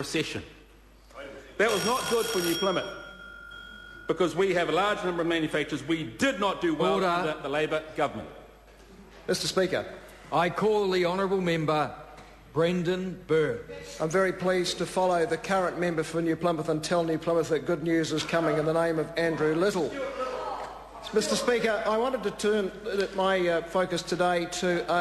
recession. That was not good for New Plymouth, because we have a large number of manufacturers. We did not do well under the Labor government. Mr Speaker, I call the honourable member Brendan Byrne. I'm very pleased to follow the current member for New Plymouth and tell New Plymouth that good news is coming in the name of Andrew Little. Mr Speaker, I wanted to turn my focus today to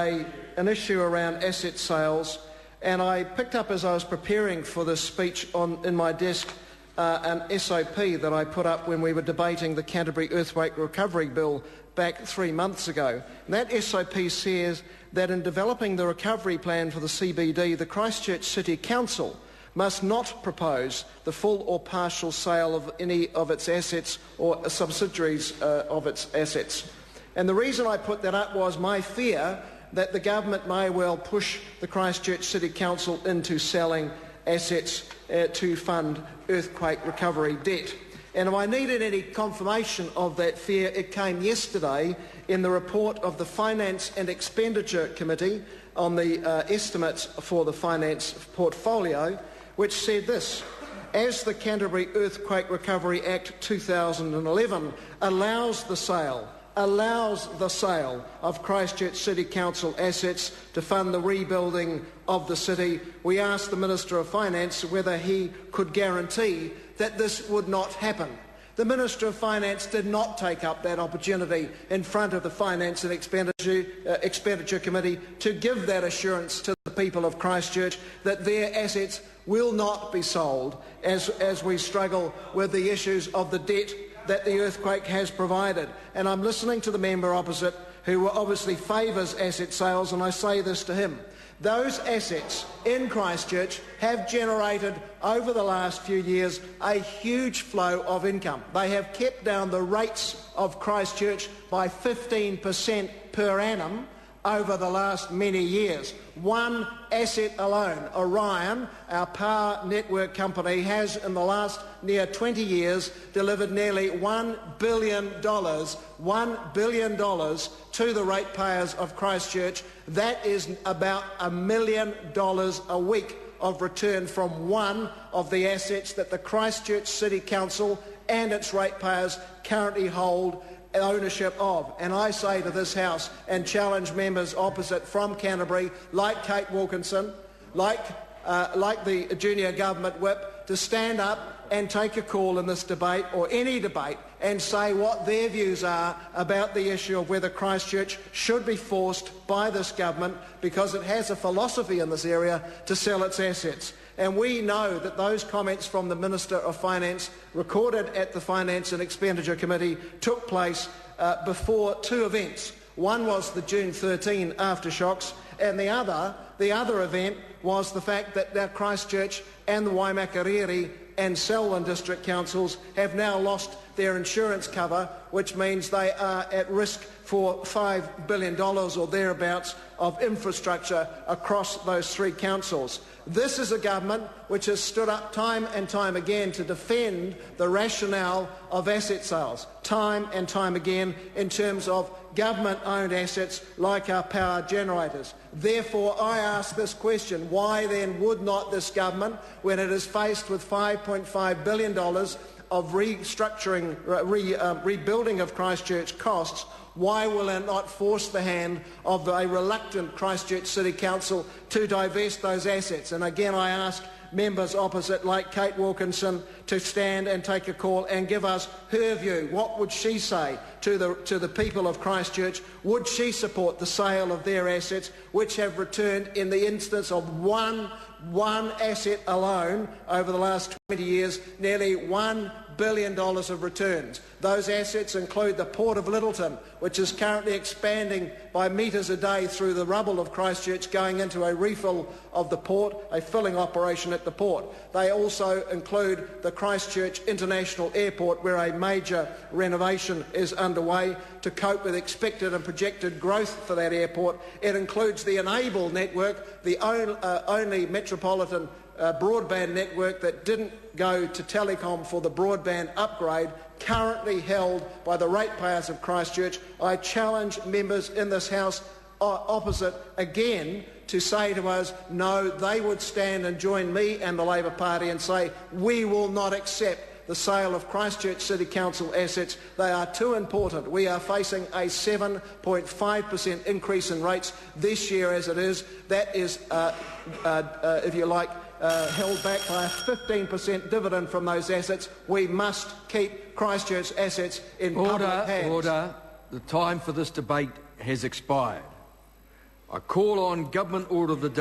an issue around asset sales, and I picked up as I was preparing for this speech in my desk an SOP that I put up when we were debating the Canterbury Earthquake Recovery Bill back 3 months ago. And that SOP says that in developing the recovery plan for the CBD, the Christchurch City Council must not propose the full or partial sale of any of its assets or subsidiaries of its assets. And the reason I put that up was my fear that the government may well push the Christchurch City Council into selling assets to fund earthquake recovery debt. And if I needed any confirmation of that fear, it came yesterday in the report of the Finance and Expenditure Committee on the estimates for the finance portfolio, which said this: as the Canterbury Earthquake Recovery Act 2011 allows the sale of Christchurch City Council assets to fund the rebuilding of the city, we asked the Minister of Finance whether he could guarantee that this would not happen. The Minister of Finance did not take up that opportunity in front of the Finance and Expenditure Committee to give that assurance to the people of Christchurch that their assets will not be sold as we struggle with the issues of the debt that the earthquake has provided. And I'm listening to the member opposite, who obviously favours asset sales, and I say this to him. Those assets in Christchurch have generated, over the last few years, a huge flow of income. They have kept down the rates of Christchurch by 15% per annum over the last many years. One asset alone, Orion, our power network company, has in the last near 20 years delivered nearly $1 billion to the ratepayers of Christchurch. That is about $1 million a week of return from one of the assets that the Christchurch City Council and its ratepayers currently hold ownership of. And I say to this House and challenge members opposite from Canterbury, like Kate Wilkinson, like the junior government whip, to stand up and take a call in this debate, or any debate, and say what their views are about the issue of whether Christchurch should be forced by this government, because it has a philosophy in this area, to sell its assets. And we know that those comments from the Minister of Finance, recorded at the Finance and Expenditure Committee, took place before two events. One was the June 13 aftershocks, and the other event was the fact that now Christchurch and the Waimakariri and Selwyn district councils have now lost their insurance cover, which means they are at risk for $5 billion or thereabouts of infrastructure across those three councils. This is a government which has stood up time and time again to defend the rationale of asset sales, time and time again, in terms of government-owned assets like our power generators. Therefore, I ask this question: why then would not this government, when it is faced with $5.5 billion of rebuilding of Christchurch costs, why will it not force the hand of a reluctant Christchurch City Council to divest those assets? And again, I ask members opposite, like Kate Wilkinson, to stand and take a call and give us her view. What would she say to the people of Christchurch? Would she support the sale of their assets, which have returned, in the instance of one asset alone over the last 20 years, nearly $1 billion of returns? Those assets include the Port of Lyttelton, which is currently expanding by metres a day through the rubble of Christchurch, going into a refill of the port, a filling operation at the port. They also include the Christchurch International Airport, where a major renovation is underway to cope with expected and projected growth for that airport. It includes the Enable network, the only metropolitan broadband network that didn't go to Telecom for the broadband upgrade, currently held by the ratepayers of Christchurch. I challenge members in this House opposite again to say to us, no, they would stand and join me and the Labor Party and say, we will not accept the sale of Christchurch City Council assets. They are too important. We are facing a 7.5% increase in rates this year as it is. That is, if you like, held back by a 15% dividend from those assets. We must keep Christchurch assets in public hands. Order. The time for this debate has expired. I call on Government Order of the Day.